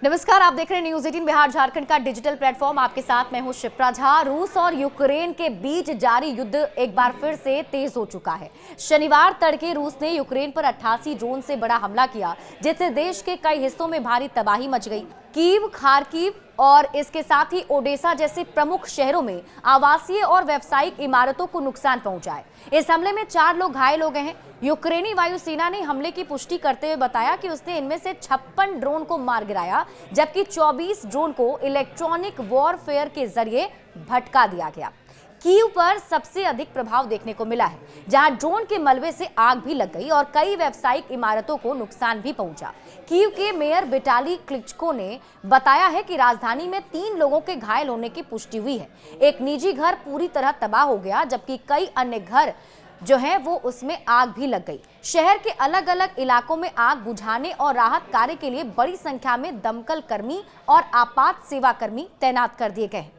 नमस्कार, आप देख रहे हैं न्यूज 18 बिहार झारखंड का डिजिटल प्लेटफॉर्म। आपके साथ मैं हूं शिप्रा झा। रूस और यूक्रेन के बीच जारी युद्ध एक बार फिर से तेज हो चुका है। शनिवार तड़के रूस ने यूक्रेन पर 88 ड्रोन से बड़ा हमला किया, जिससे देश के कई हिस्सों में भारी तबाही मच गई। कीव, खार्किव और इसके साथ ही ओडेसा जैसे प्रमुख शहरों में आवासीय और व्यावसायिक इमारतों को नुकसान पहुंचा है। इस हमले में 4 लोग घायल हो गए हैं। यूक्रेनी वायुसेना ने हमले की पुष्टि करते हुए बताया कि उसने इनमें से 56 ड्रोन को मार गिराया, जबकि 24 ड्रोन को इलेक्ट्रॉनिक वॉरफेयर के जरिए भटका दिया गया। कीव पर सबसे अधिक प्रभाव देखने को मिला है, जहां ड्रोन के मलबे से आग भी लग गई और कई व्यावसायिक इमारतों को नुकसान भी पहुंचा। कीव के मेयर विटाली क्लिचको ने बताया है कि राजधानी में 3 लोगों के घायल होने की पुष्टि हुई है। एक निजी घर पूरी तरह तबाह हो गया, जबकि कई अन्य घर जो है वो उसमें आग भी लग गई। शहर के अलग अलग इलाकों में आग बुझाने और राहत कार्य के लिए बड़ी संख्या में दमकल कर्मी और आपात सेवा कर्मी तैनात कर दिए गए हैं।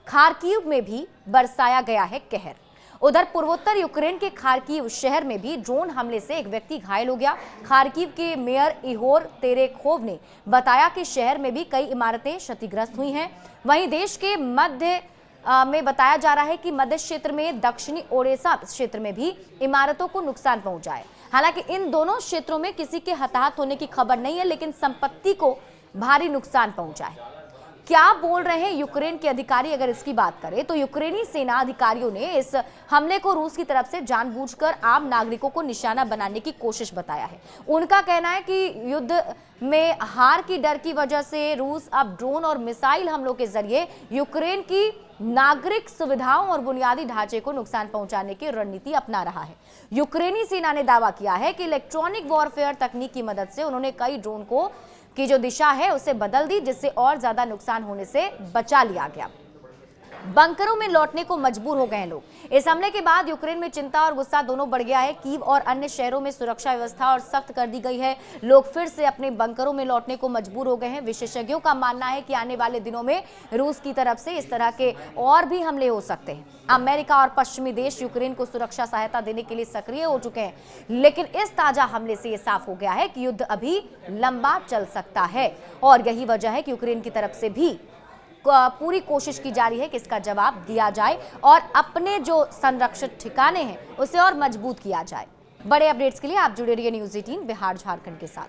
खार्किव में भी बरसाया गया है कहर। उधर पूर्वोत्तर यूक्रेन के खार्किव शहर में भी ड्रोन हमले से एक व्यक्ति घायल हो गया। खार्किव के मेयर इहोर तेरेखोव ने बताया कि शहर में भी कई इमारतें क्षतिग्रस्त हुई हैं। वहीं देश के मध्य में बताया जा रहा है कि मध्य क्षेत्र में दक्षिणी ओडेसा क्षेत्र में भी इमारतों को नुकसान पहुंचा है। हालांकि इन दोनों क्षेत्रों में किसी के हताहत होने की खबर नहीं है, लेकिन संपत्ति को भारी नुकसान पहुंचा है। क्या बोल रहे हैं यूक्रेन के अधिकारी, अगर इसकी बात करें तो यूक्रेनी सेना अधिकारियों ने इस हमले को रूस की तरफ से जानबूझकर आम नागरिकों को निशाना बनाने की कोशिश बताया है। उनका कहना है कि युद्ध में हार की डर की वजह से रूस अब ड्रोन और मिसाइल हमलों के जरिए यूक्रेन की नागरिक सुविधाओं और बुनियादी ढांचे को नुकसान पहुंचाने की रणनीति अपना रहा है। यूक्रेनी सेना ने दावा किया है कि इलेक्ट्रॉनिक वॉरफेयर तकनीक की मदद से उन्होंने कई ड्रोन को की जो दिशा है उसे बदल दी, जिससे और ज्यादा नुकसान होने से बचा लिया गया। बंकरों में लौटने को मजबूर हो गए हैं लोग। इस हमले के बाद यूक्रेन में चिंता और गुस्सा दोनों बढ़ गया है। कीव और अन्य शहरों में सुरक्षा व्यवस्था और सख्त कर दी गई है। लोग फिर से अपने बंकरों में लौटने को मजबूर हो गए हैं। विशेषज्ञों का मानना है कि आने वाले दिनों में रूस की तरफ से इस तरह के और भी हमले हो सकते हैं। अमेरिका और पश्चिमी देश यूक्रेन को सुरक्षा सहायता देने के लिए सक्रिय हो चुके हैं, लेकिन इस ताजा हमले से यह साफ हो गया है कि युद्ध अभी लंबा चल सकता है और यही वजह है कि यूक्रेन की तरफ से भी पूरी कोशिश की जा रही है कि इसका जवाब दिया जाए और अपने जो संरक्षित ठिकाने हैं उसे और मजबूत किया जाए। बड़े अपडेट्स के लिए आप जुड़े रहिए न्यूज 18 बिहार झारखंड के साथ।